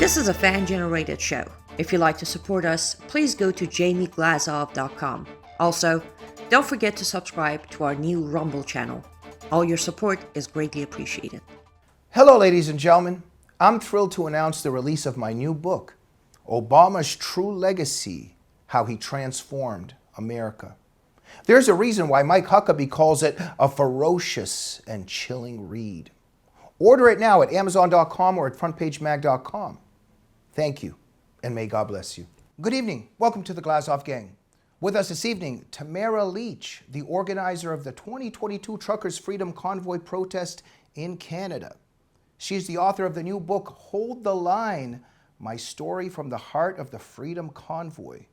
This is a fan-generated show. If you'd like to support us, please go to jamieglazov.com. Also, don't forget to subscribe to our new Rumble channel. All your support is greatly appreciated. Hello, ladies and gentlemen. I'm thrilled to announce the release of my new book, Obama's True Legacy: How He Transformed America. There's a reason why Mike Huckabee calls it a ferocious and chilling read. Order it now at Amazon.com or at FrontPageMag.com. Thank you, and may God bless you. Good evening. Welcome to the Glazov Gang. With us this evening, Tamara Lich, the organizer of the 2022 Truckers' Freedom Convoy protest in Canada. She's the author of the new book, Hold the Line: My Story from the Heart of the Freedom Convoy.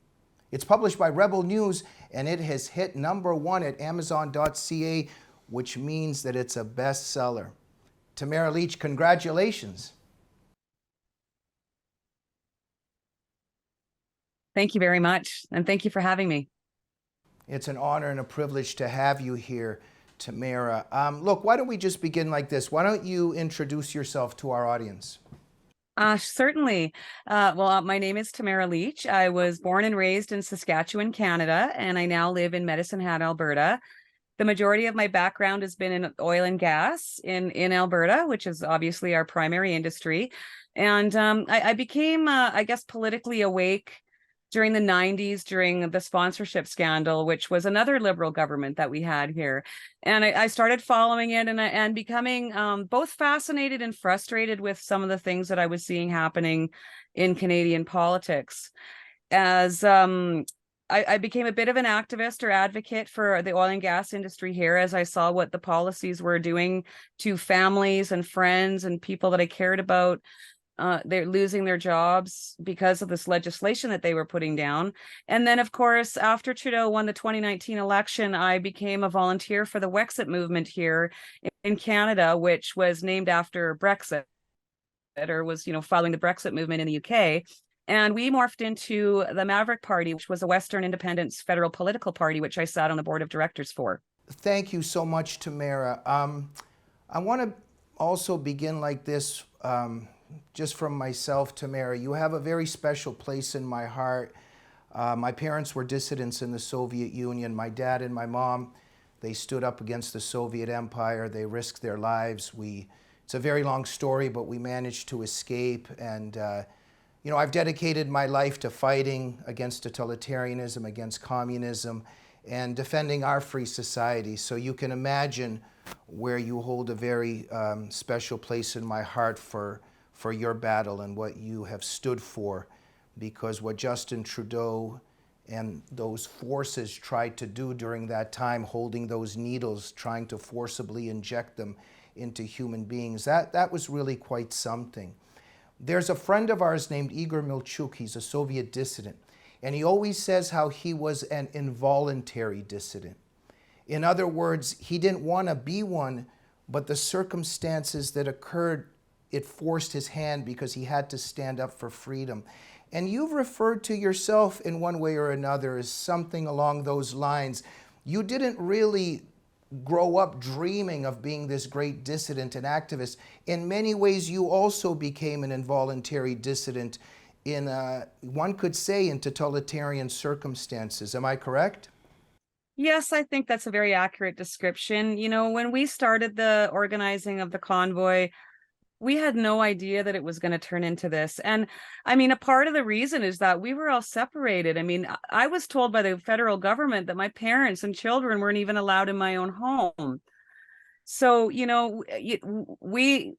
It's published by Rebel News, and it has hit #1 at Amazon.ca, which means that it's a bestseller. Tamara Lich, congratulations. Thank you very much, and thank you for having me. It's an honor and a privilege to have you here, Tamara. Look, why don't we just begin like this? Why don't you introduce yourself to our audience? Certainly. My name is Tamara Lich. I was born and raised in Saskatchewan, Canada, and I now live in Medicine Hat, Alberta. The majority of my background has been in oil and gas in Alberta, which is obviously our primary industry. And I became, politically awake during the 90s, during the sponsorship scandal, which was another Liberal government that we had here. And I started following it and becoming both fascinated and frustrated with some of the things that I was seeing happening in Canadian politics. As I became a bit of an activist or advocate for the oil and gas industry here, as I saw what the policies were doing to families and friends and people that I cared about. They're losing their jobs because of this legislation that they were putting down. And then, of course, after Trudeau won the 2019 election, I became a volunteer for the Wexit movement here in Canada, which was named after Brexit, or was, following the Brexit movement in the UK. And we morphed into the Maverick Party, which was a Western Independence federal political party, which I sat on the board of directors for. Thank you so much, Tamara. I want to also begin like this. Just from myself, Tamara, you have a very special place in my heart. My parents were dissidents in the Soviet Union. My dad and my mom, they stood up against the Soviet Empire. They risked their lives. It's a very long story, but we managed to escape. And, I've dedicated my life to fighting against totalitarianism, against communism, and defending our free society. So you can imagine where you hold a very special place in my heart for your battle and what you have stood for, because what Justin Trudeau and those forces tried to do during that time, holding those needles, trying to forcibly inject them into human beings, that was really quite something. There's a friend of ours named Igor Milchuk. He's a Soviet dissident, and he always says how he was an involuntary dissident. In other words, he didn't want to be one, but the circumstances that occurred, it forced his hand because he had to stand up for freedom. And you've referred to yourself in one way or another as something along those lines. You didn't really grow up dreaming of being this great dissident and activist. In many ways, you also became an involuntary dissident in, one could say, in totalitarian circumstances. Am I correct? Yes, I think that's a very accurate description. When we started the organizing of the convoy, we had no idea that it was going to turn into this. And a part of the reason is that we were all separated. I was told by the federal government that my parents and children weren't even allowed in my own home. So, we,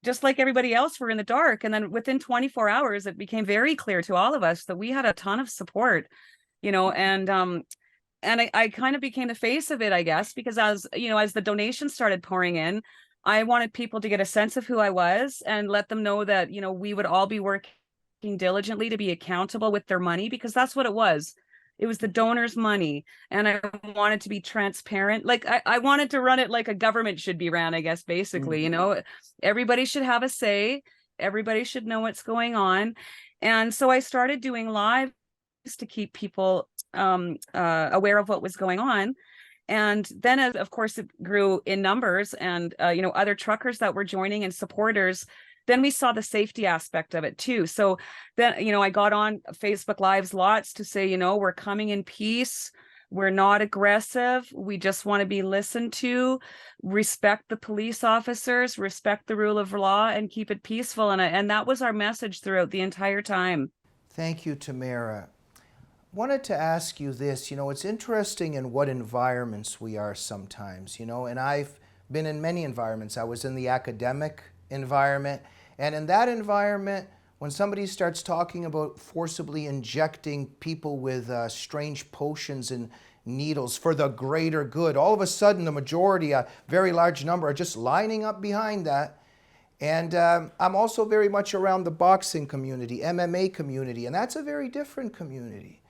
just like everybody else, were in the dark. And then within 24 hours, it became very clear to all of us that we had a ton of support, and I kind of became the face of it, I guess, because as the donations started pouring in, I wanted people to get a sense of who I was and let them know that, we would all be working diligently to be accountable with their money, because that's what it was. It was the donors' money. And I wanted to be transparent. Like I wanted to run it like a government should be ran, I guess, basically. Mm-hmm. Everybody should have a say. Everybody should know what's going on. And so I started doing lives to keep people aware of what was going on. And then, of course, it grew in numbers, and other truckers that were joining and supporters then we saw the safety aspect of it too. So then, you know, I got on Facebook Lives lots to say, you know, we're coming in peace. We're not aggressive. We just want to be listened to, respect the police officers, respect the rule of law, and keep it peaceful. And that was our message throughout the entire time. Thank you, Tamara. Wanted to ask you this. You know, it's interesting in what environments we are sometimes, you know, and I've been in many environments. I was in the academic environment, and in that environment, when somebody starts talking about forcibly injecting people with strange potions and needles for the greater good, all of a sudden the majority, a very large number, are just lining up behind that. And I'm also very much around the boxing community, MMA community, and that's a very different community.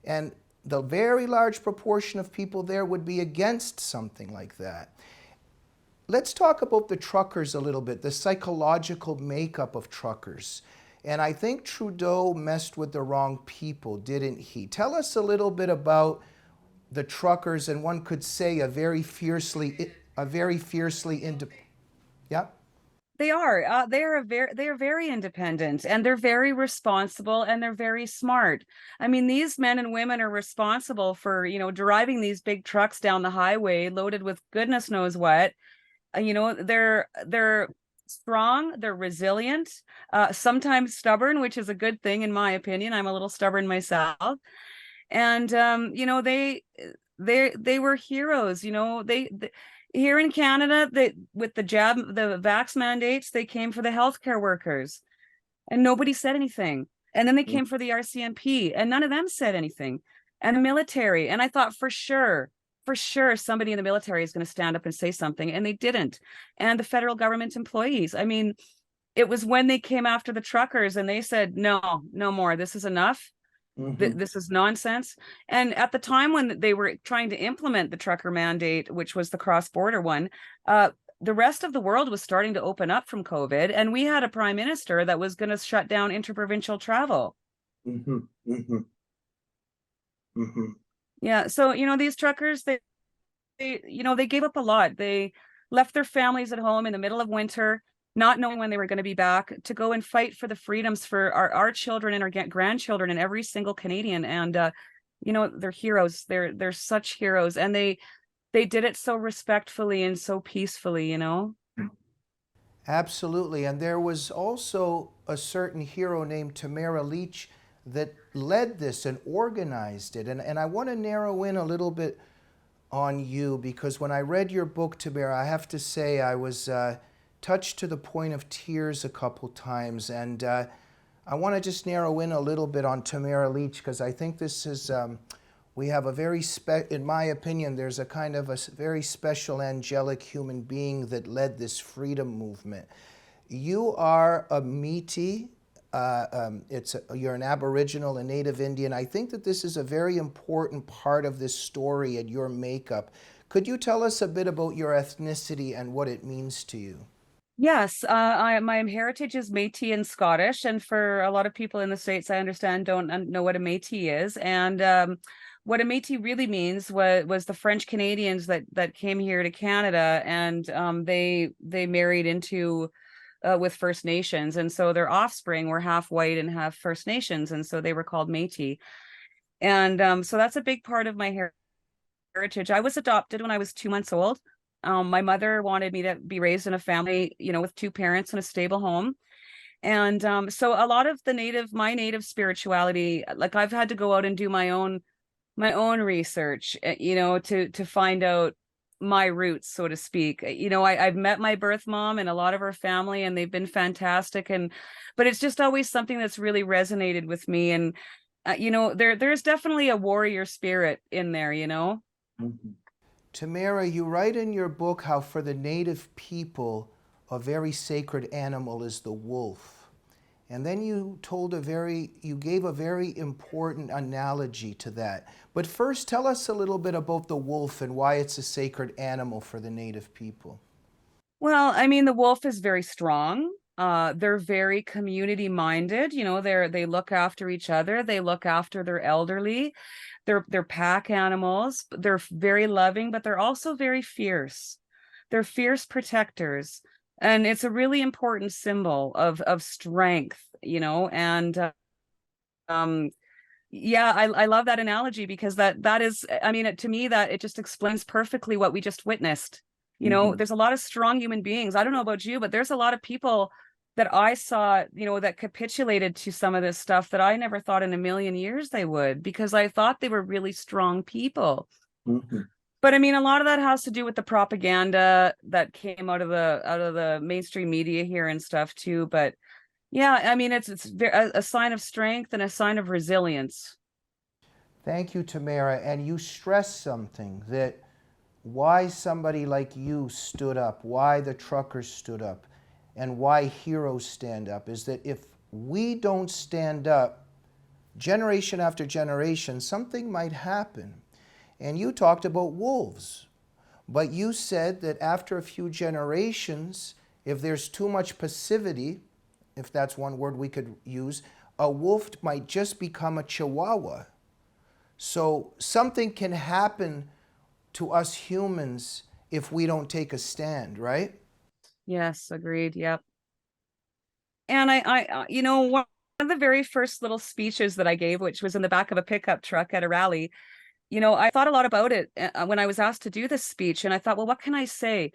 And the very large proportion of people there would be against something like that. Let's talk about the truckers a little bit, the psychological makeup of truckers. And I think Trudeau messed with the wrong people, didn't he? Tell us a little bit about the truckers, and one could say a very fiercely yeah. They are. They are very independent, and they're very responsible, and they're very smart. I mean, these men and women are responsible for, you know, driving these big trucks down the highway loaded with goodness knows what. You know, they're strong, they're resilient, sometimes stubborn, which is a good thing in my opinion. I'm a little stubborn myself. And you know, they were heroes. You know, they here in Canada, they, with the vax mandates, they came for the healthcare workers, and nobody said anything. And then they came for the RCMP, and none of them said anything. And the military, and I thought for sure somebody in the military is going to stand up and say something, and they didn't. And the federal government employees, I mean, it was when they came after the truckers and they said, no more, this is enough. This is nonsense. And at the time when they were trying to implement the trucker mandate, which was the cross-border one, the rest of the world was starting to open up from COVID, and we had a prime minister that was going to shut down interprovincial travel. Yeah, so you know, these truckers, they you know, they gave up a lot. They left their families at home in the middle of winter, not knowing when they were going to be back, to go and fight for the freedoms for our children and our grandchildren and every single Canadian. And you know, they're heroes. They're such heroes, and they did it so respectfully and so peacefully, you know. Absolutely. And there was also a certain hero named Tamara Lich that led this and organized it. And I want to narrow in a little bit on you, because when I read your book, Tamara, I have to say I was touched to the point of tears a couple times. And I want to just narrow in a little bit on Tamara Lich, because I think this is, we have a very, in my opinion, there's a kind of a very special angelic human being that led this freedom movement. You are a Métis, you're an Aboriginal, a Native Indian. I think that this is a very important part of this story and your makeup. Could you tell us a bit about your ethnicity and what it means to you? Yes, my heritage is Métis and Scottish, and for a lot of people in the States, I understand, don't know what a Métis is. And what a Métis really means was the French Canadians that came here to Canada, and they married into with First Nations, and so their offspring were half white and half First Nations, and so they were called Métis. And so that's a big part of my heritage. I was adopted when I was 2 months old. My mother wanted me to be raised in a family, you know, with two parents in a stable home. And so a lot of my native spirituality, like I've had to go out and do my own research, you know, to find out my roots, so to speak. You know, I've met my birth mom and a lot of her family, and they've been fantastic. But it's just always something that's really resonated with me. And you know, there's definitely a warrior spirit in there, you know. Tamara, you write in your book how for the Native people, a very sacred animal is the wolf. And then you gave a very important analogy to that. But first, tell us a little bit about the wolf and why it's a sacred animal for the Native people. Well, I mean, the wolf is very strong. They're very community minded. You know, they look after each other. They look after their elderly. They're pack animals. They're very loving, but they're also very fierce. They're fierce protectors. And it's a really important symbol of strength, you know, and um yeah, I love that analogy because that is, I mean, to me, that it just explains perfectly what we just witnessed. You know, Hmm. there's a lot of strong human beings. I don't know about you, but there's a lot of people that I saw, you know, that capitulated to some of this stuff that I never thought in a million years they would, because I thought they were really strong people. Hmm. But I mean, a lot of that has to do with the propaganda that came out of the mainstream media here and stuff too. But yeah, I mean, it's a sign of strength and a sign of resilience. Thank you, Tamara. And you stressed something, that why somebody like you stood up, why the truckers stood up, and why heroes stand up is that if we don't stand up, generation after generation, something might happen. And you talked about wolves, but you said that after a few generations, if there's too much passivity, if that's one word we could use, a wolf might just become a chihuahua. So something can happen to us humans if we don't take a stand, right? Yes, agreed. Yep. And you know, one of the very first little speeches that I gave, which was in the back of a pickup truck at a rally, you know, I thought a lot about it when I was asked to do this speech. And I thought, well, what can I say?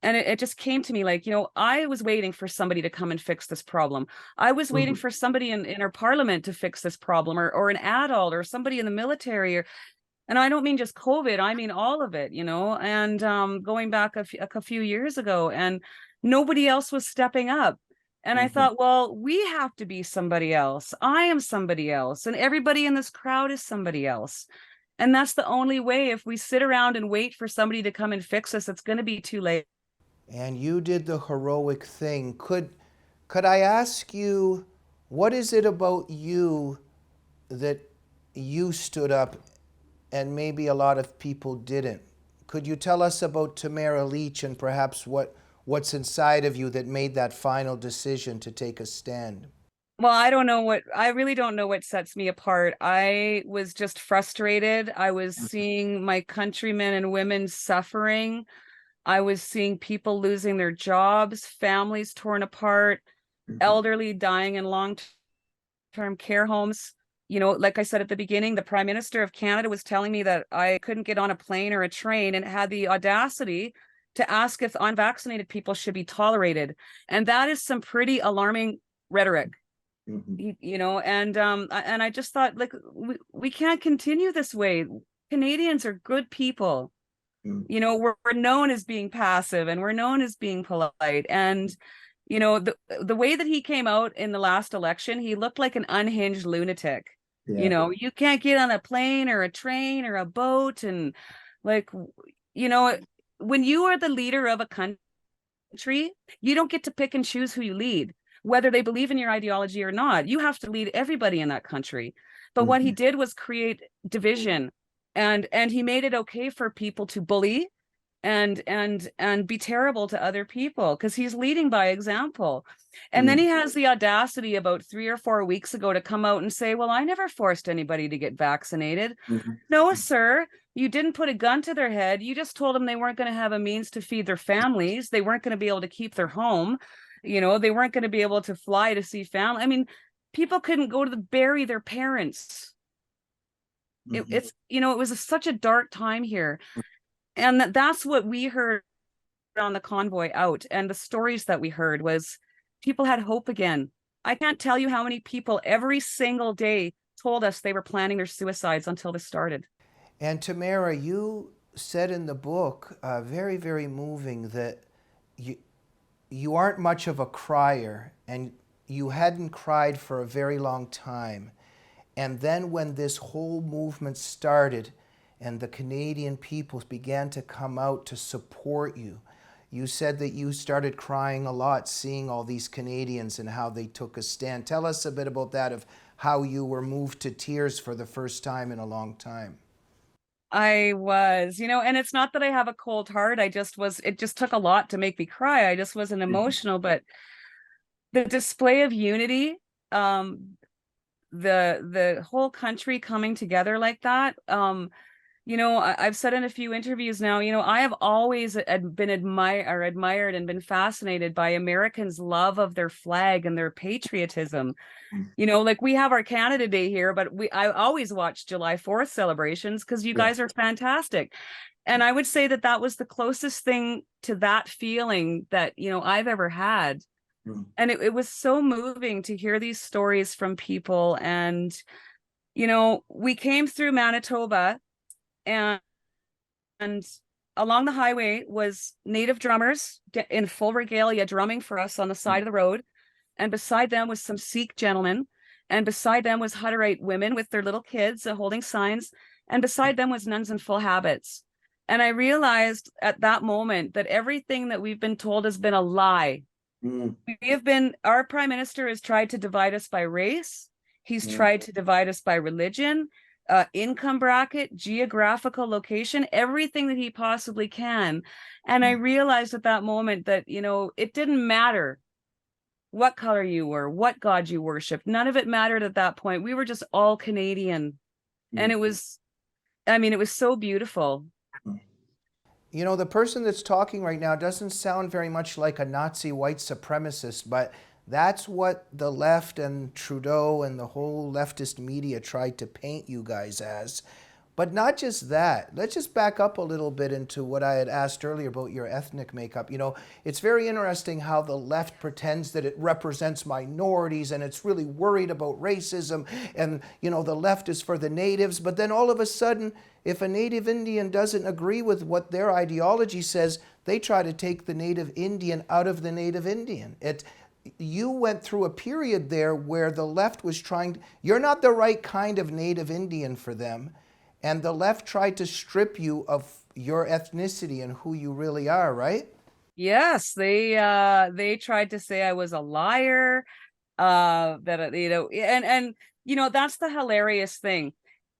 And it just came to me like, you know, I was waiting for somebody to come and fix this problem. I was waiting Hmm. for somebody in our parliament to fix this problem, or an adult, or somebody in the military, or, and I don't mean just COVID, I mean all of it, you know, and going back a few years ago, and nobody else was stepping up. And I Hmm. thought, well, we have to be somebody else. I am somebody else. And everybody in this crowd is somebody else. And that's the only way. If we sit around and wait for somebody to come and fix us, it's going to be too late. And you did the heroic thing. Could I ask you, what is it about you that you stood up and maybe a lot of people didn't? Could you tell us about Tamara Lich and perhaps what's inside of you that made that final decision to take a stand? Well, I really don't know what sets me apart. I was just frustrated. I was seeing my countrymen and women suffering. I was seeing people losing their jobs, families torn apart, Hmm. elderly dying in long-term care homes. You know, like I said at the beginning, the Prime Minister of Canada was telling me that I couldn't get on a plane or a train, and had the audacity to ask if unvaccinated people should be tolerated. And that is some pretty alarming rhetoric. Hmm. You know, and I just thought, like, we can't continue this way. Canadians are good people. You know, we're known as being passive, and we're known as being polite. And you know, the way that he came out in the last election, he looked like an unhinged lunatic. You Yeah. know, you can't get on a plane or a train or a boat, and like, you know, when you are the leader of a country, you don't get to pick and choose who you lead, whether they believe in your ideology or not. You have to lead everybody in that country. But what he Hmm. did was create division, and he made it okay for people to bully and be terrible to other people, because he's leading by example. And then he has the audacity about 3 or 4 weeks ago to come out and say, well, I never forced anybody to get vaccinated. Hmm. No, sir, you didn't put a gun to their head. You just told them they weren't going to have a means to feed their families. They weren't going to be able to keep their home. You know, they weren't going to be able to fly to see family. I mean, people couldn't go to bury their parents. Hmm. It's, you know, it was such a dark time here. And that's what we heard on the convoy out. And the stories that we heard was people had hope again. I can't tell you how many people every single day told us they were planning their suicides until this started. And Tamara, you said in the book, very, very moving, that you, you aren't much of a crier and you hadn't cried for a very long time. And then when this whole movement started and the Canadian people began to come out to support you, you said that you started crying a lot seeing all these Canadians and how they took a stand. Tell us a bit about that, of how you were moved to tears for the first time in a long time. I was, you know, and it's not that I have a cold heart. It just took a lot to make me cry. I just wasn't emotional, but the display of unity, um, the whole country coming together like that, You know, I've said in a few interviews now, you know, I have always been admired and been fascinated by Americans' love of their flag and their patriotism. You know, like we have our Canada Day here, but I always watch July 4th celebrations because you Yeah. guys are fantastic. And I would say that that was the closest thing to that feeling that, you know, I've ever had. Mm. And it was so moving to hear these stories from people. And, you know, we came through Manitoba, and and along the highway was native drummers in full regalia drumming for us on the side of the road, and beside them was some Sikh gentlemen, and beside them was Hutterite women with their little kids holding signs, and beside them was nuns in full habits. And I realized at that moment that everything that we've been told has been a lie. Mm. Our prime minister has tried to divide us by race. He's Mm. tried to divide us by religion, income bracket, geographical location, everything that he possibly can. And I realized at that moment that, you know, it didn't matter what color you were, what God you worshiped. None of it mattered at that point. We were just all Canadian. And Mm. it was, I mean, it was so beautiful. You know, the person that's talking right now doesn't sound very much like a Nazi white supremacist, but that's what the left and Trudeau and the whole leftist media tried to paint you guys as. But not just that. Let's just back up a little bit into what I had asked earlier about your ethnic makeup. You know, it's very interesting how the left pretends that it represents minorities and it's really worried about racism, and, you know, the left is for the natives. But then all of a sudden, if a native Indian doesn't agree with what their ideology says, they try to take the native Indian out of the native Indian. You went through a period there where the left was trying, you're not the right kind of native Indian for them. And the left tried to strip you of your ethnicity and who you really are, right? Yes, they tried to say I was a liar, that you know, and you know, that's the hilarious thing.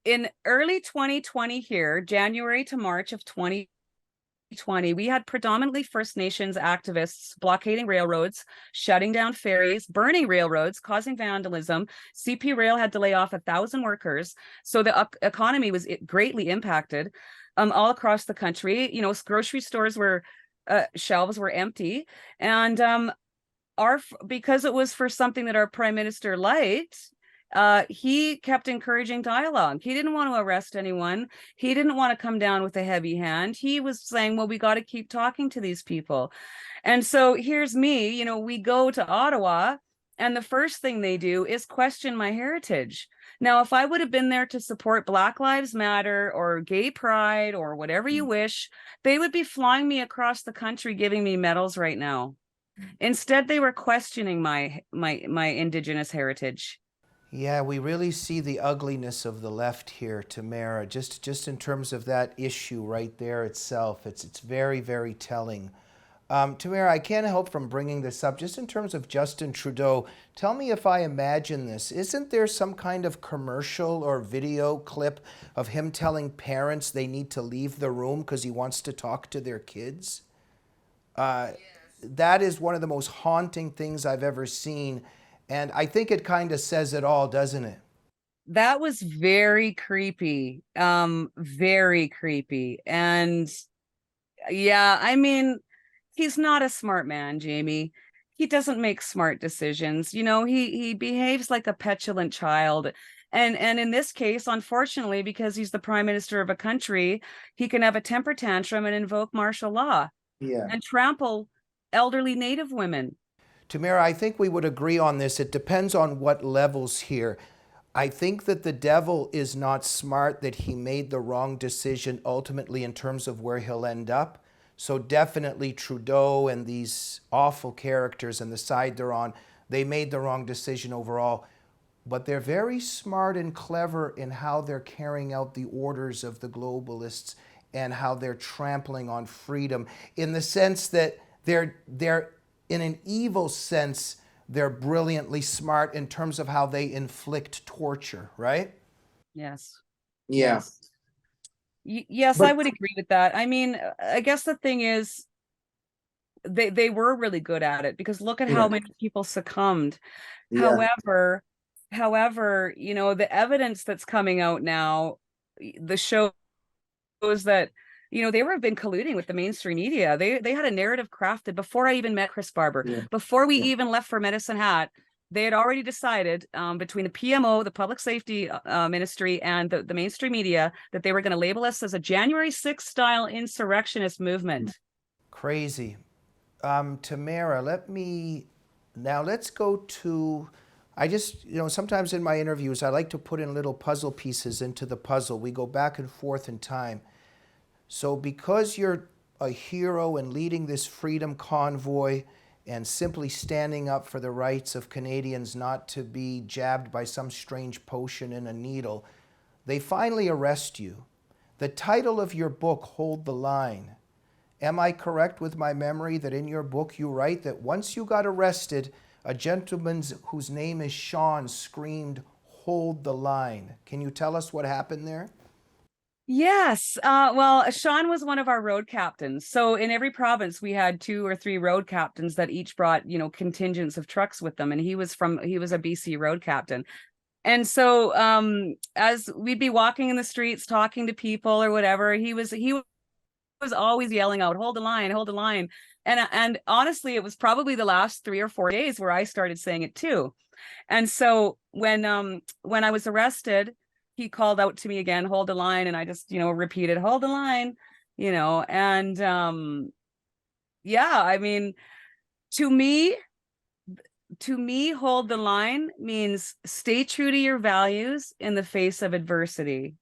In early 2020 here, January to March of 2020, we had predominantly First Nations activists blockading railroads, shutting down ferries, burning railroads, causing vandalism. CP Rail had to lay off 1,000 workers. So the economy was greatly impacted all across the country. You know, grocery stores were, shelves were empty. And because it was for something that our prime minister liked, he kept encouraging dialogue. He didn't want to arrest anyone. He didn't want to come down with a heavy hand. He was saying, well, we got to keep talking to these people. And so here's me, you know, we go to Ottawa, and the first thing they do is question my heritage. Now, if I would have been there to support Black Lives Matter or gay pride or whatever you wish, they would be flying me across the country giving me medals right now. Instead, they were questioning my Indigenous heritage. Yeah, we really see the ugliness of the left here, Tamara, just in terms of that issue right there itself. It's very, very telling. Tamara, I can't help from bringing this up. Just in terms of Justin Trudeau, tell me if I imagine this. Isn't there some kind of commercial or video clip of him telling parents they need to leave the room because he wants to talk to their kids? That is one of the most haunting things I've ever seen. And I think it kind of says it all, doesn't it? That was very creepy. Very creepy. And yeah, I mean, he's not a smart man, Jamie. He doesn't make smart decisions. You know, he behaves like a petulant child. And in this case, unfortunately, because he's the prime minister of a country, he can have a temper tantrum and invoke martial law Yeah. and trample elderly Native women. Tamara, I think we would agree on this. It depends on what levels here. I think that the devil is not smart, that he made the wrong decision ultimately in terms of where he'll end up. So definitely Trudeau and these awful characters and the side they're on, they made the wrong decision overall. But they're very smart and clever in how they're carrying out the orders of the globalists and how they're trampling on freedom, in the sense that they're in an evil sense, they're brilliantly smart in terms of how they inflict torture, right? Yes. Yeah. Yes. Yes, I But would agree with that. I mean, I guess the thing is they were really good at it, because look at how yeah. many people succumbed. Yeah. However, you know, the evidence that's coming out now, the show that, they were been colluding with the mainstream media. They had a narrative crafted before I even met Chris Barber, Yeah. before we Yeah. even left for Medicine Hat. They had already decided, between the PMO, the Public Safety Ministry, and the mainstream media, that they were going to label us as a January 6th style insurrectionist movement. Crazy. Tamara, let's go to, I just, sometimes in my interviews, I like to put in little puzzle pieces into the puzzle. We go back and forth in time. So because you're a hero and leading this freedom convoy and simply standing up for the rights of Canadians not to be jabbed by some strange potion in a needle, they finally arrest you. The title of your book, Hold the Line. Am I correct with my memory that in your book you write that once you got arrested, a gentleman whose name is Sean screamed, "Hold the line." Can you tell us what happened there? Yes. Well, Sean was one of our road captains. So in every province, we had 2 or 3 road captains that each brought, contingents of trucks with them. And he was a BC road captain. And so as we'd be walking in the streets, talking to people or whatever, he was always yelling out, "Hold the line, hold the line." And honestly, it was probably the last 3 or 4 days where I started saying it too. And so when I was arrested, he called out to me again, "Hold the line," and I just, repeated, "Hold the line," and yeah, I mean, to me, hold the line means stay true to your values in the face of adversity.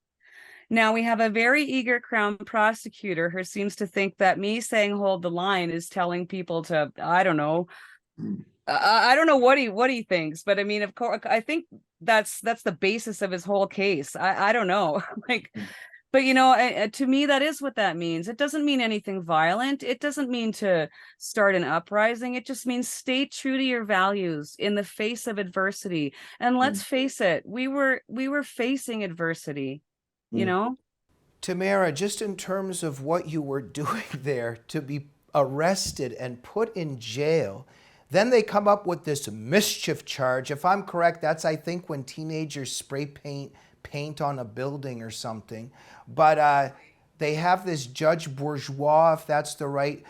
Now, we have a very eager Crown prosecutor who seems to think that me saying hold the line is telling people to, I don't know, Mm. I don't know what he thinks, but I mean, of course, I think that's the basis of his whole case. I don't know, like, Mm. but to me, that is what that means. It doesn't mean anything violent. It doesn't mean to start an uprising. It just means stay true to your values in the face of adversity. And let's face it, we were facing adversity, you Mm. know? Tamara, just in terms of what you were doing there, to be arrested and put in jail, then they come up with this mischief charge. If I'm correct, that's, I think, when teenagers spray paint on a building or something. But they have this Judge Bourgeois, if that's the right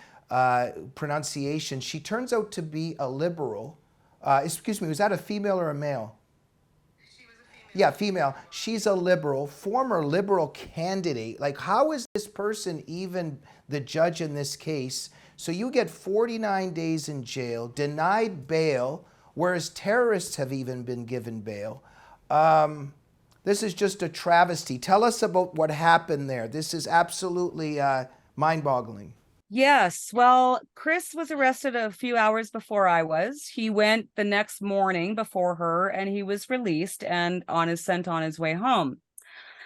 pronunciation. She turns out to be a liberal. Excuse me, was that a female or a male? Yeah, female. She's a liberal, former liberal candidate. Like, how is this person even the judge in this case? So you get 49 days in jail, denied bail, whereas terrorists have even been given bail. This is just a travesty. Tell us about what happened there. This is absolutely mind-boggling. Yes. Well, Chris was arrested a few hours before I was. He went the next morning before her, and he was released and sent on his way home.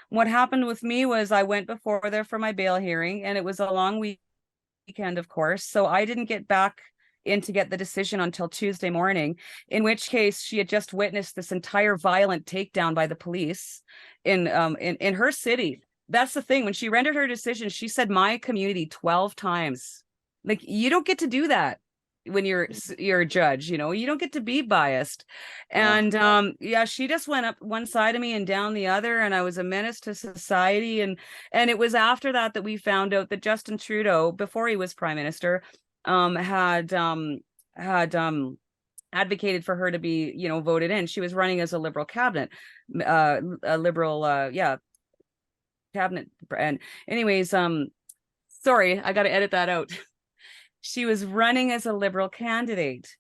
What happened with me was I went before there for my bail hearing, and it was a long weekend, of course. So I didn't get back in to get the decision until Tuesday morning, in which case she had just witnessed this entire violent takedown by the police in her city. That's the thing. When she rendered her decision, she said "my community" 12 times. Like, you don't get to do that when you're a judge, you don't get to be biased. And yeah, she just went up one side of me and down the other, and I was a menace to society. And it was after that we found out that Justin Trudeau, before he was prime minister, had advocated for her to be, voted in. She was running as a liberal cabinet, a liberal, yeah, cabinet. And anyways, sorry, I got to edit that out. She was running as a liberal candidate.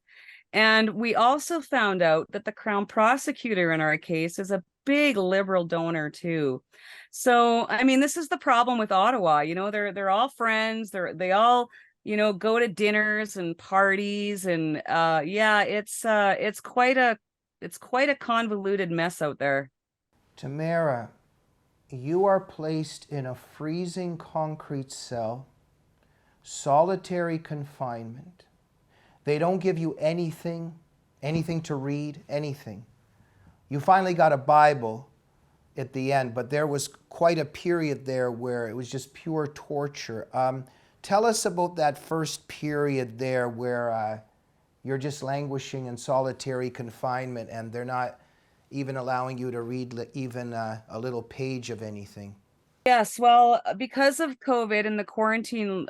And we also found out that the Crown prosecutor in our case is a big liberal donor too. So, I mean, this is the problem with Ottawa. They're all friends. They all, go to dinners and parties, and yeah, it's quite a convoluted mess out there. Tamara, you are placed in a freezing concrete cell, solitary confinement. They don't give you anything to read, anything. You finally got a Bible at the end, but there was quite a period there where it was just pure torture. Tell us about that first period there where you're just languishing in solitary confinement and they're not even allowing you to read even a little page of anything. Yes, well, because of COVID and the quarantine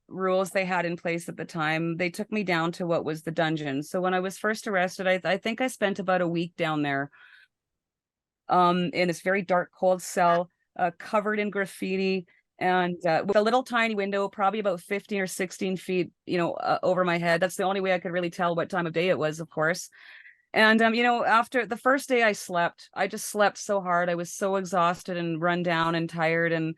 rules they had in place at the time, they took me down to what was the dungeon. So when I was first arrested, I think I spent about a week down there, in this very dark, cold cell, covered in graffiti, and with a little tiny window, probably about 15 or 16 feet, over my head. That's the only way I could really tell what time of day it was, of course. And after the first day I just slept so hard. I was so exhausted and run down and tired, and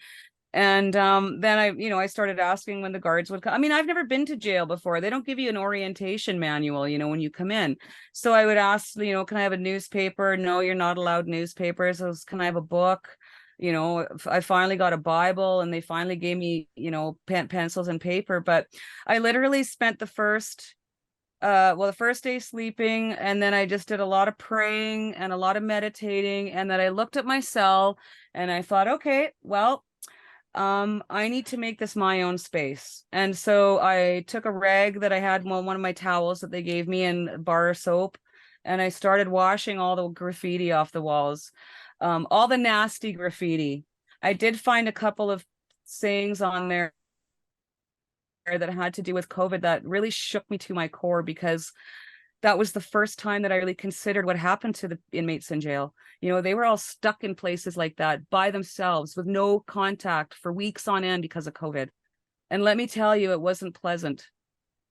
then I started asking when the guards would come. I mean, I've never been to jail before. They don't give you an orientation manual, when you come in. So I would ask, can I have a newspaper? No, you're not allowed newspapers. Can I have a book? I finally got a Bible, and they finally gave me, pencils and paper. But I literally spent the first day sleeping, and then I just did a lot of praying and a lot of meditating, and then I looked at my cell and I thought, okay, well, I need to make this my own space. And so I took a rag that I had, one of my towels that they gave me, and a bar of soap, and I started washing all the graffiti off the walls, all the nasty graffiti. I did find a couple of sayings on there that had to do with COVID that really shook me to my core, because that was the first time that I really considered what happened to the inmates in jail. They were all stuck in places like that by themselves with no contact for weeks on end because of COVID. And let me tell you, it wasn't pleasant.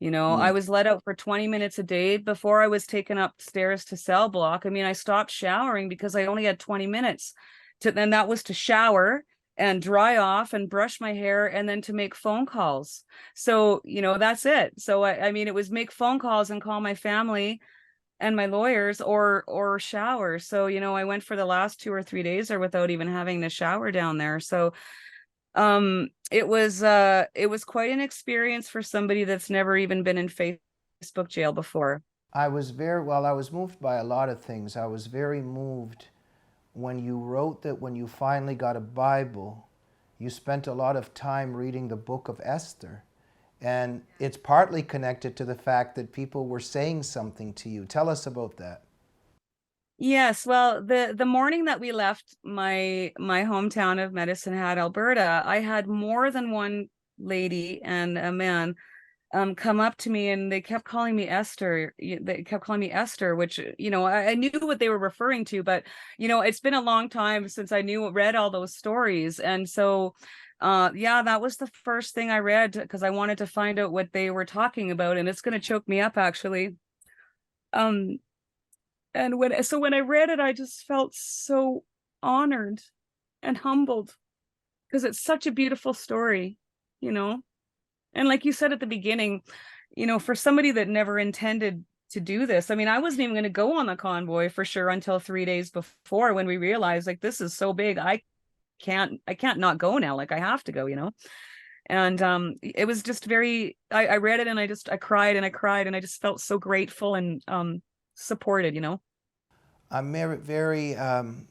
I was let out for 20 minutes a day before I was taken upstairs to cell block. I mean, I stopped showering because I only had 20 minutes then that was to shower and dry off and brush my hair, and then to make phone calls. So, that's it. So I mean, it was make phone calls and call my family and my lawyers, or shower. So, I went for the last 2 or 3 days there without even having to shower down there. So it was quite an experience for somebody that's never even been in Facebook jail before. I was moved by a lot of things. I was very moved when you wrote that when you finally got a Bible, you spent a lot of time reading the book of Esther. And it's partly connected to the fact that people were saying something to you. Tell us about that. Yes, well, the morning that we left my hometown of Medicine Hat, Alberta, I had more than one lady and a man come up to me, and they kept calling me Esther. They kept calling me Esther, which, I knew what they were referring to, but, it's been a long time since I read all those stories. And so, yeah, that was the first thing I read, because I wanted to find out what they were talking about, and it's going to choke me up, actually. And when I read it, I just felt so honored and humbled, because it's such a beautiful story, you know? And like you said at the beginning, for somebody that never intended to do this, I mean, I wasn't even going to go on the convoy for sure until 3 days before, when we realized, like, this is so big. I can't not go now. Like, I have to go. And it was just I read it, and I cried and I cried, and I just felt so grateful and supported. I'm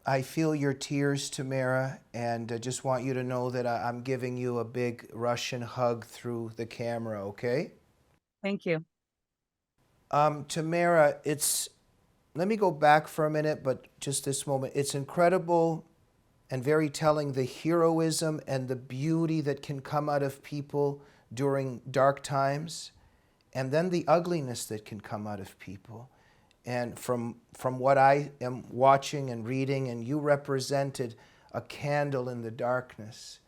I feel your tears, Tamara, and I just want you to know that I'm giving you a big Russian hug through the camera, okay? Thank you. Tamara, let me go back for a minute, but just this moment. It's incredible and very telling, the heroism and the beauty that can come out of people during dark times, and then the ugliness that can come out of people. And from what I am watching and reading, and you represented a candle in the darkness.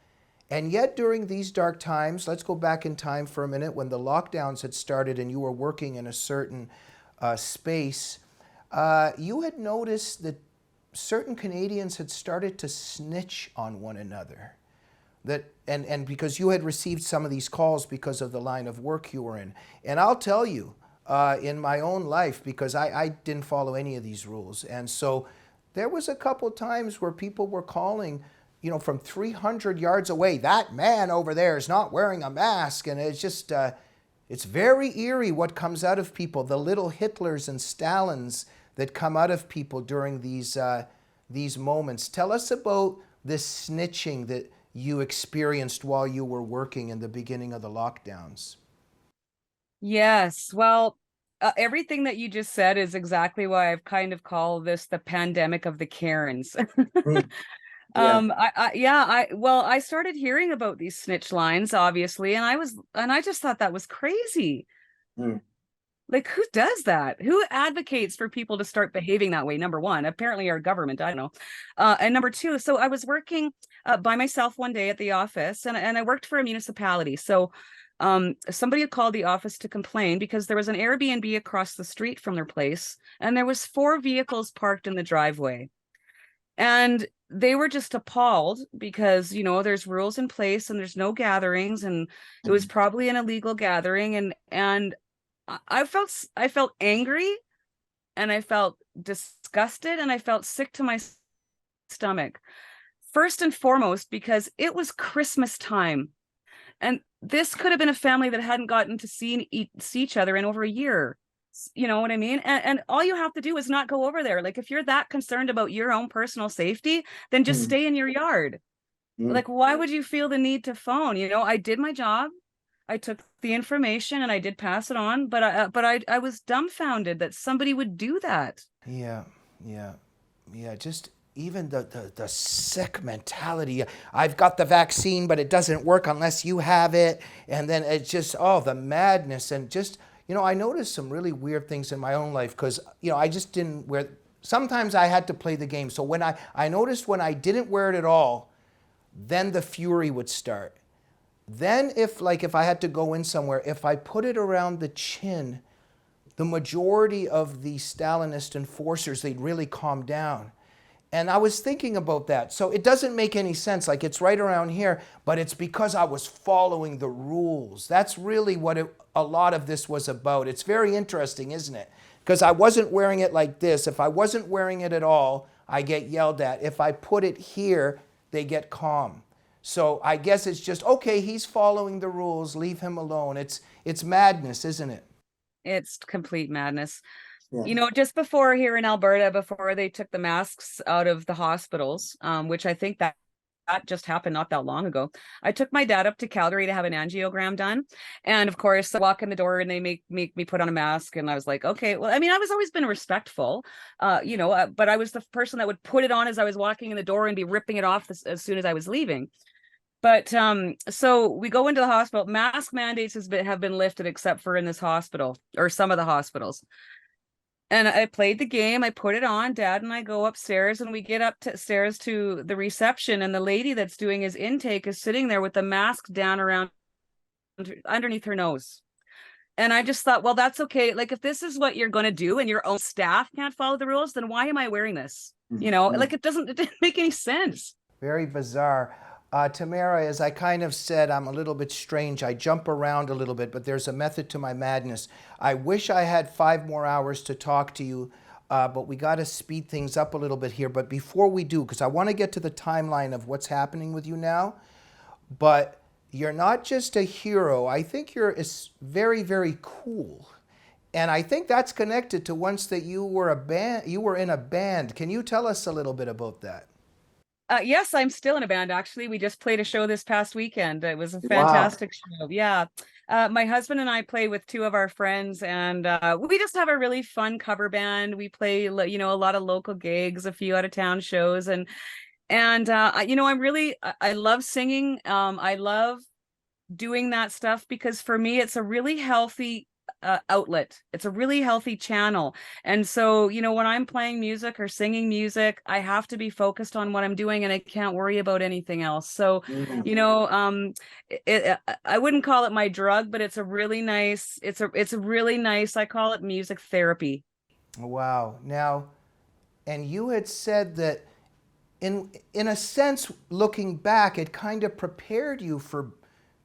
And yet during these dark times, let's go back in time for a minute, when the lockdowns had started and you were working in a certain space, you had noticed that certain Canadians had started to snitch on one another. And because you had received some of these calls because of the line of work you were in. And I'll tell you, in my own life, because I didn't follow any of these rules. And so there was a couple times where people were calling, from 300 yards away, that man over there is not wearing a mask. And it's just, it's very eerie what comes out of people, the little Hitlers and Stalins that come out of people during these moments. Tell us about this snitching that you experienced while you were working in the beginning of the lockdowns. Yes. Well, everything that you just said is exactly why I've kind of called this the pandemic of the Karens. Yeah. Well, I started hearing about these snitch lines, obviously, and I just thought that was crazy. Mm. Like, who does that? Who advocates for people to start behaving that way? Number one, apparently our government, I don't know. And number two, so I was working by myself one day at the office, and I worked for a municipality. So somebody had called the office to complain because there was an Airbnb across the street from their place, and there was 4 vehicles parked in the driveway. And they were just appalled because, there's rules in place and there's no gatherings, and it was probably an illegal gathering. And I felt angry, and I felt disgusted, and I felt sick to my stomach. First and foremost, because it was Christmas time, and this could have been a family that hadn't gotten to see each other in over a year. You know what I mean? And all you have to do is not go over there. Like, if you're that concerned about your own personal safety, then just Mm. stay in your yard. Mm. Like, why would you feel the need to phone? I did my job. I took the information and I did pass it on, but I was dumbfounded that somebody would do that. Yeah, yeah, yeah. Just even the sick mentality. I've got the vaccine, but it doesn't work unless you have it. And then it's just, oh, the madness. And just, I noticed some really weird things in my own life because, I just didn't wear, sometimes I had to play the game. So when I noticed when I didn't wear it at all, then the fury would start. Then if I had to go in somewhere, if I put it around the chin, the majority of the Stalinist enforcers, they'd really calm down. And I was thinking about that. So it doesn't make any sense. Like, it's right around here, but it's because I was following the rules. That's really what a lot of this was about. It's very interesting, isn't it? Because I wasn't wearing it like this. If I wasn't wearing it at all, I get yelled at. If I put it here, they get calm. So I guess it's just, okay, he's following the rules, leave him alone. It's madness, isn't it? It's complete madness. Yeah. Just before here in Alberta, before they took the masks out of the hospitals, which I think that just happened not that long ago. I took my dad up to Calgary to have an angiogram done. And of course, I walk in the door and they make me put on a mask. And I was like, okay, well, I mean, I was always been respectful, but I was the person that would put it on as I was walking in the door and be ripping it off as soon as I was leaving. But so we go into the hospital. Mask mandates have been lifted except for in this hospital or some of the hospitals. And I played the game. I put it on. Dad and I go upstairs, and we get upstairs to the reception, and the lady that's doing his intake is sitting there with the mask down around underneath her nose. And I just thought, well, that's okay. Like, if this is what you're going to do and your own staff can't follow the rules, then why am I wearing this? Mm. Like, it didn't make any sense. Very bizarre. Tamara, as I kind of said, I'm a little bit strange. I jump around a little bit, but there's a method to my madness. I wish I had 5 more hours to talk to you, but we got to speed things up a little bit here. But before we do, because I want to get to the timeline of what's happening with you now, but you're not just a hero. I think you're very, very cool. And I think that's connected to once that you were in a band. Can you tell us a little bit about that? Yes, I'm still in a band, actually. We just played a show this past weekend. It was a Wow. fantastic show. Yeah. My husband and I play with 2 of our friends, and we just have a really fun cover band. We play, a lot of local gigs, a few out of town shows, I love singing. I love doing that stuff because for me, it's a really healthy outlet. It's a really healthy channel. And so, when I'm playing music or singing music, I have to be focused on what I'm doing and I can't worry about anything else. So, Mm. I wouldn't call it my drug, but it's a really nice, it's a really nice, I call it music therapy. Wow. Now, and you had said that in a sense, looking back, it kind of prepared you for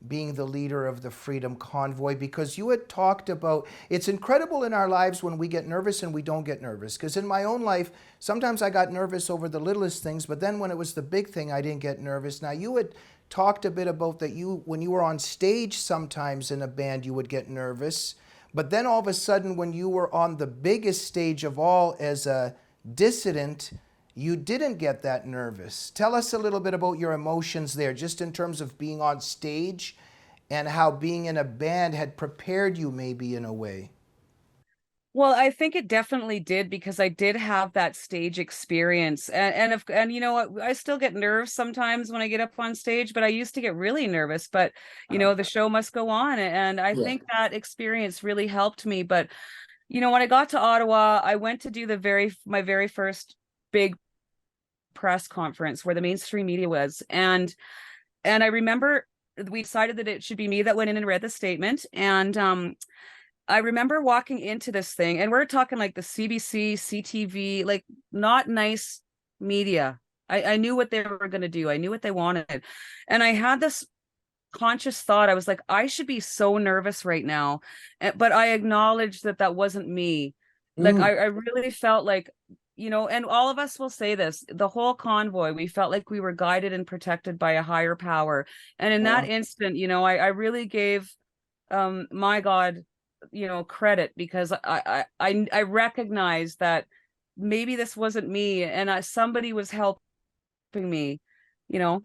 being the leader of the Freedom Convoy because you had talked about it's incredible in our lives when we get nervous and we don't get nervous. Because in my own life, sometimes I got nervous over the littlest things, but then when it was the big thing, I didn't get nervous. Now, you had talked a bit about that when you were on stage sometimes in a band, you would get nervous. But then all of a sudden, when you were on the biggest stage of all as a dissident, you didn't get that nervous. Tell us a little bit about your emotions there, just in terms of being on stage and how being in a band had prepared you maybe in a way. Well, I think it definitely did because I did have that stage experience. And you know what, I still get nerves sometimes when I get up on stage, but I used to get really nervous, but you Uh, know, the show must go on. And I yeah. think that experience really helped me. But you know, when I got to Ottawa, I went to do my very first big press conference where the mainstream media was. And I remember we decided that it should be me that went in and read the statement. And I remember walking into this thing, and we're talking like the CBC, CTV, like not nice media. I knew what they were going to do. I knew what they wanted. And I had this conscious thought. I was like, I should be so nervous right now. But I acknowledged that that wasn't me. Like, Mm, I really felt like, you know, and all of us will say this, the whole convoy, we felt like we were guided and protected by a higher power. And in that uh, instant, you know, I really gave my God, you know, credit because I recognize that maybe this wasn't me and somebody was helping me, you know.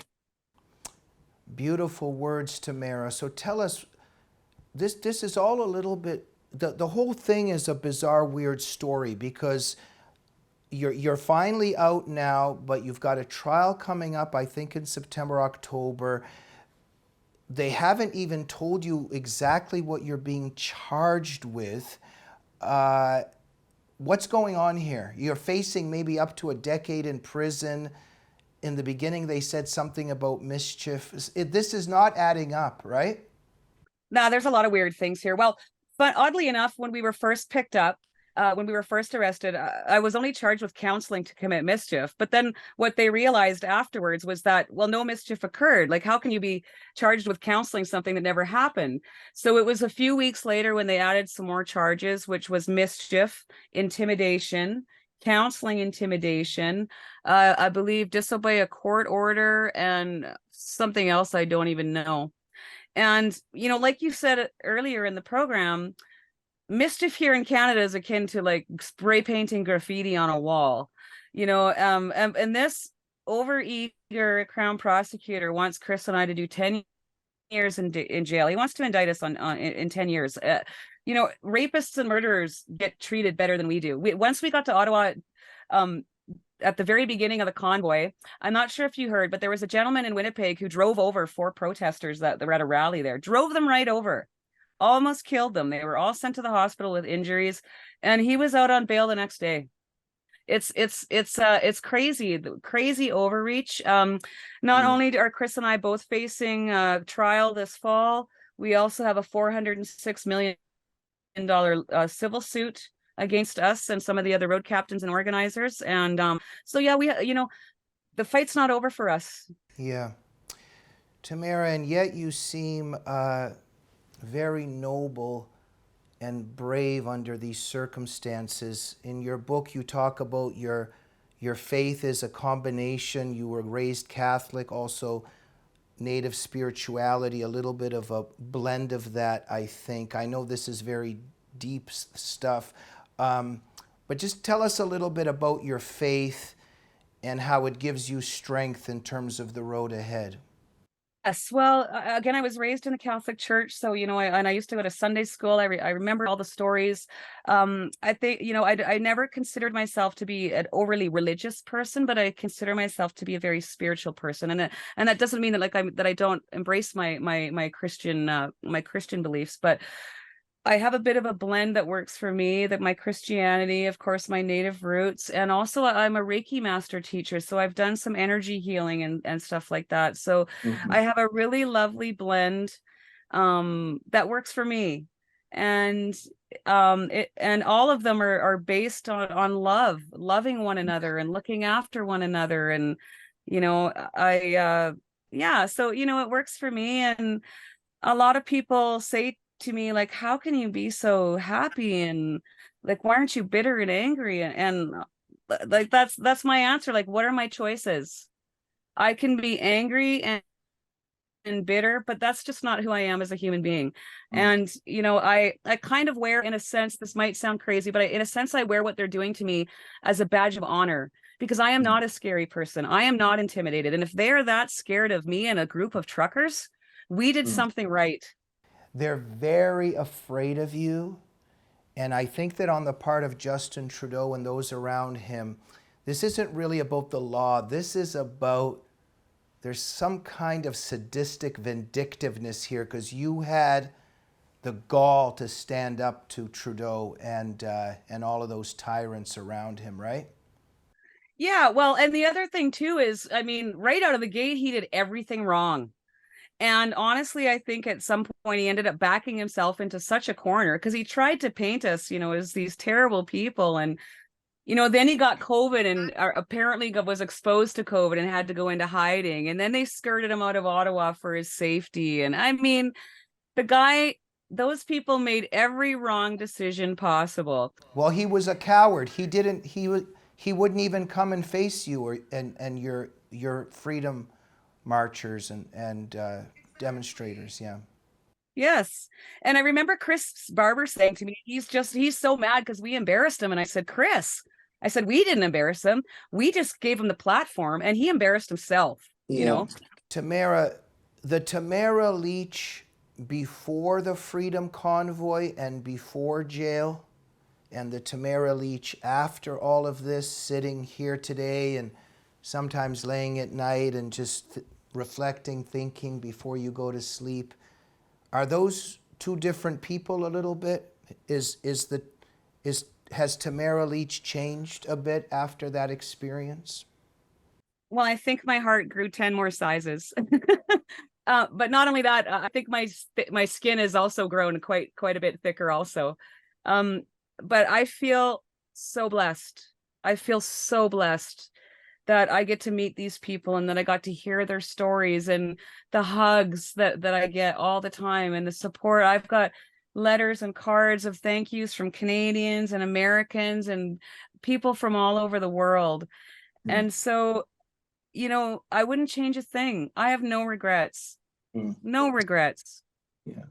Beautiful words, Tamara. So tell us, this is all a little bit, the whole thing is a bizarre, weird story because you're finally out now, but you've got a trial coming up, I think in September, October. They haven't even told you exactly what you're being charged with. Uh, what's going on here? You're facing maybe up to a decade in prison. In the beginning, they said something about mischief. This is not adding up, right? Now, there's a lot of weird things here. Well, but oddly enough, when we were first picked up, when we were first arrested, I was only charged with counseling to commit mischief. But then what they realized afterwards was that, well, no mischief occurred. Like, how can you be charged with counseling something that never happened? So it was a few weeks later when they added some more charges, which was mischief, intimidation, counseling intimidation, I believe disobey a court order, and something else I don't even know. And, you know, like you said earlier in the program, mischief here in Canada is akin to like spray painting graffiti on a wall, you know, and this overeager Crown prosecutor wants Chris and I to do 10 years in jail. He wants to indict us in 10 years. You know, rapists and murderers get treated better than we do. Once we got to Ottawa, um, at the very beginning of the convoy, I'm not sure if you heard, but there was a gentleman in Winnipeg who drove over 4 protesters that were at a rally there, drove them right over, almost killed them. They were all sent to the hospital with injuries, and he was out on bail the next day. It's crazy, crazy overreach. Not mm, only are Chris and I both facing trial this fall, we also have a $406 million civil suit against us and some of the other road captains and organizers. And so, yeah, you know, the fight's not over for us. Yeah. Tamara, and yet you seem very noble and brave under these circumstances. In your book, you talk about your faith is a combination. You were raised Catholic, also native spirituality, a little bit of a blend of that, I think. I know this is very deep stuff, but just tell us a little bit about your faith and how it gives you strength in terms of the road ahead. Yes, well, again, I was raised in the Catholic Church, so you know, I used to go to Sunday school. I remember all the stories. I think, you know, I never considered myself to be an overly religious person, but I consider myself to be a very spiritual person, and that doesn't mean that I don't embrace my Christian beliefs, but I have a bit of a blend that works for me, that my Christianity, of course, my native roots, and also I'm a Reiki master teacher. So I've done some energy healing and stuff like that. So I mhm, have a really lovely blend that works for me. And and all of them are based on love, loving one another and looking after one another. And, you know, yeah, so you know, it works for me. And a lot of people say to me, like, how can you be so happy, and like, why aren't you bitter and angry? And like, that's my answer. Like, what are my choices? I can be angry and bitter, but that's just not who I am as a human being. mm, And you know, I kind of wear, in a sense, this might sound crazy, but in a sense I wear what they're doing to me as a badge of honor, because I am mm, not a scary person. I am not intimidated. And if they're that scared of me and a group of truckers, we did mm, something right. They're very afraid of you, And I think that on the part of Justin Trudeau and those around him, this isn't really about the law. This is about, there's some kind of sadistic vindictiveness here, because you had the gall to stand up to Trudeau and all of those tyrants around him, right? Yeah, well, and the other thing too is, I mean, right out of the gate, he did everything wrong. And honestly, I think at some point he ended up backing himself into such a corner because he tried to paint us, as these terrible people. And, then he got COVID and apparently was exposed to COVID and had to go into hiding. And then they skirted him out of Ottawa for his safety. And I mean, the guy, those people made every wrong decision possible. Well, he was a coward. He wouldn't even come and face you and your freedom marchers and demonstrators. Yeah. Yes. And I remember Chris Barber saying to me, he's so mad because we embarrassed him. And I said, Chris, we didn't embarrass him. We just gave him the platform and he embarrassed himself, Tamara, the Tamara Lich before the Freedom Convoy and before jail, and the Tamara Lich after all of this, sitting here today and sometimes laying at night and just reflecting, thinking before you go to sleep. Are those two different people a little bit? Has Tamara Lich changed a bit after that experience? Well, I think my heart grew 10 more sizes. But not only that, I think my skin has also grown quite a bit thicker also. But I feel so blessed. I feel so blessed that I get to meet these people and that I got to hear their stories and the hugs that I get all the time and the support. I've got letters and cards of thank yous from Canadians and Americans and people from all over the world. Mm-hmm. And so, I wouldn't change a thing. I have no regrets. No regrets. Yeah.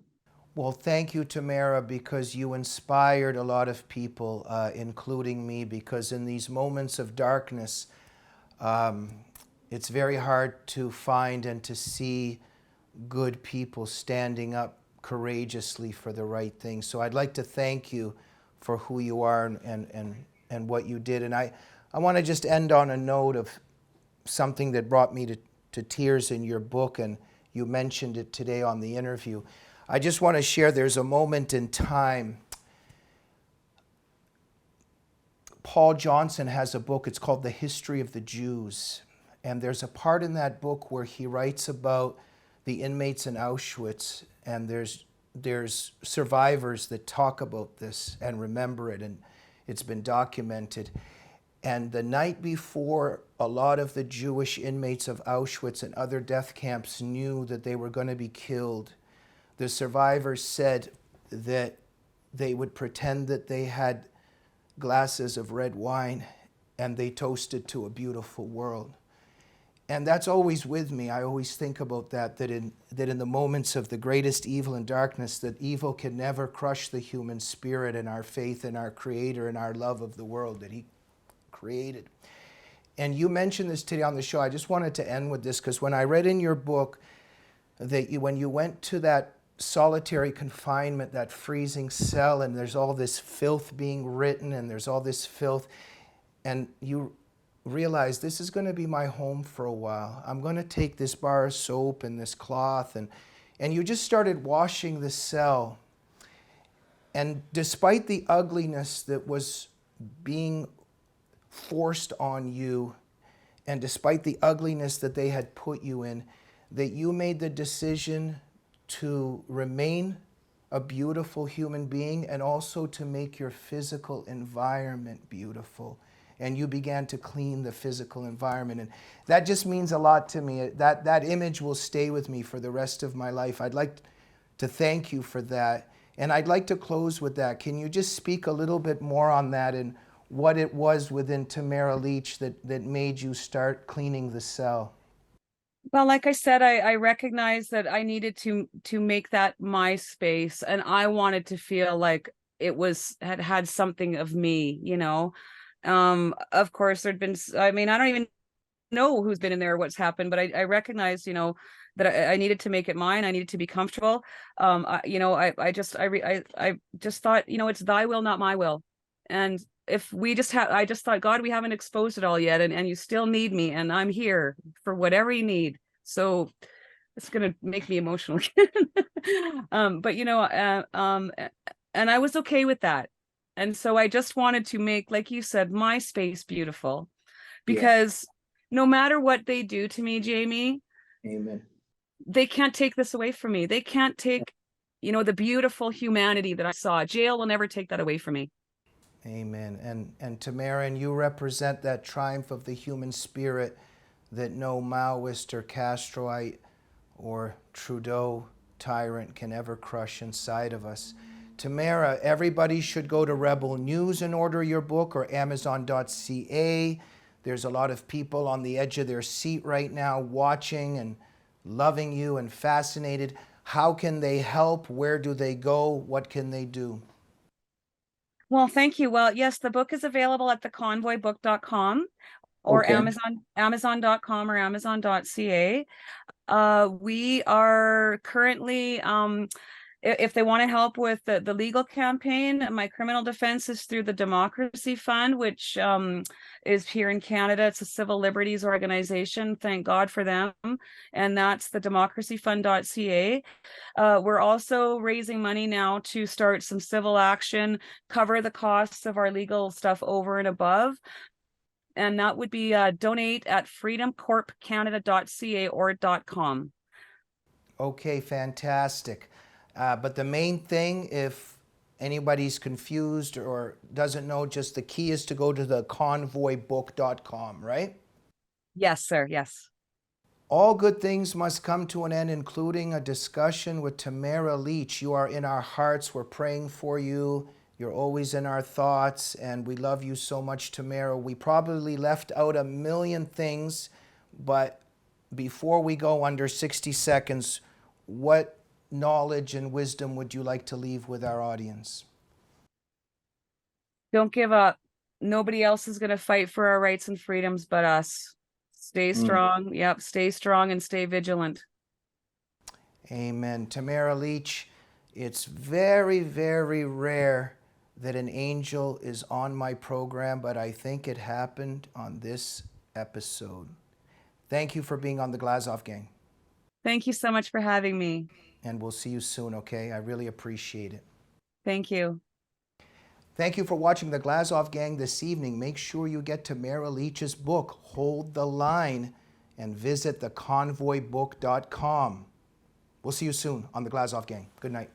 Well, thank you, Tamara, because you inspired a lot of people, including me, because in these moments of darkness, it's very hard to find and to see good people standing up courageously for the right thing. So I'd like to thank you for who you are and what you did. And I want to just end on a note of something that brought me to tears in your book, and you mentioned it today on the interview. I just want to share, there's a moment in time. Paul Johnson has a book, it's called The History of the Jews. And there's a part in that book where he writes about the inmates in Auschwitz, and there's survivors that talk about this and remember it, and it's been documented. And the night before a lot of the Jewish inmates of Auschwitz and other death camps knew that they were going to be killed, the survivors said that they would pretend that they had glasses of red wine and they toasted to a beautiful world. And that's always with me. I always think about that in the moments of the greatest evil and darkness, that evil can never crush the human spirit and our faith in our Creator and our love of the world that He created. And you mentioned this today on the show. I just wanted to end with this, because when I read in your book that when you went to that solitary confinement, that freezing cell, and there's all this filth being written and there's all this filth, and you realize this is going to be my home for a while. I'm going to take this bar of soap and this cloth, and you just started washing the cell. And despite the ugliness that was being forced on you, and despite the ugliness that they had put you in, that you made the decision to remain a beautiful human being and also to make your physical environment beautiful. And you began to clean the physical environment. And that just means a lot to me. That image will stay with me for the rest of my life. I'd like to thank you for that. And I'd like to close with that. Can you just speak a little bit more on that and what it was within Tamara Lich that made you start cleaning the cell? Well, like I said, I recognized that I needed to make that my space, and I wanted to feel like it had something of me, Of course, there'd been, I mean, I don't even know who's been in there or what's happened, but I recognized, that I needed to make it mine. I needed to be comfortable. I just thought, it's thy will, not my will. And if we just have, I just thought, God, we haven't exposed it all yet. And you still need me, and I'm here for whatever you need. So it's going to make me emotional again. And I was okay with that. And so I just wanted to make, like you said, my space beautiful, because no matter what they do to me, Jamie, Amen. they can't take this away from me. They can't take, the beautiful humanity that I saw. Jail will never take that away from me. Amen. And Tamara, and you represent that triumph of the human spirit that no Maoist or Castroite or Trudeau tyrant can ever crush inside of us. Tamara, everybody should go to Rebel News and order your book, or Amazon.ca. There's a lot of people on the edge of their seat right now watching and loving you and fascinated. How can they help? Where do they go? What can they do? Well, thank you. Well, yes, the book is available at theconvoybook.com or Okay. Amazon.com or Amazon.ca. We are currently, if they want to help with the legal campaign, my criminal defense is through the Democracy Fund, which is here in Canada. It's a civil liberties organization. Thank God for them. And that's the democracyfund.ca. We're also raising money now to start some civil action, cover the costs of our legal stuff over and above. And that would be donate at freedomcorpcanada.ca or .com. Okay, fantastic. But the main thing, if anybody's confused or doesn't know, just the key is to go to the convoybook.com, right? Yes, sir. Yes. All good things must come to an end, including a discussion with Tamara Lich. You are in our hearts. We're praying for you. You're always in our thoughts, and we love you so much, Tamara. We probably left out a million things, but before we go, under 60 seconds, what knowledge and wisdom would you like to leave with our audience? Don't give up. Nobody else is going to fight for our rights and freedoms but us. Stay strong. Yep. Stay strong and stay vigilant. Amen. Tamara Lich, it's very, very rare that an angel is on my program, but I think it happened on this episode. Thank you for being on the Glazov Gang. Thank you so much for having me. And we'll see you soon, okay? I really appreciate it. Thank you. Thank you for watching the Glazov Gang this evening. Make sure you get Tamara Lich's book, Hold the Line, and visit theconvoybook.com. We'll see you soon on the Glazov Gang. Good night.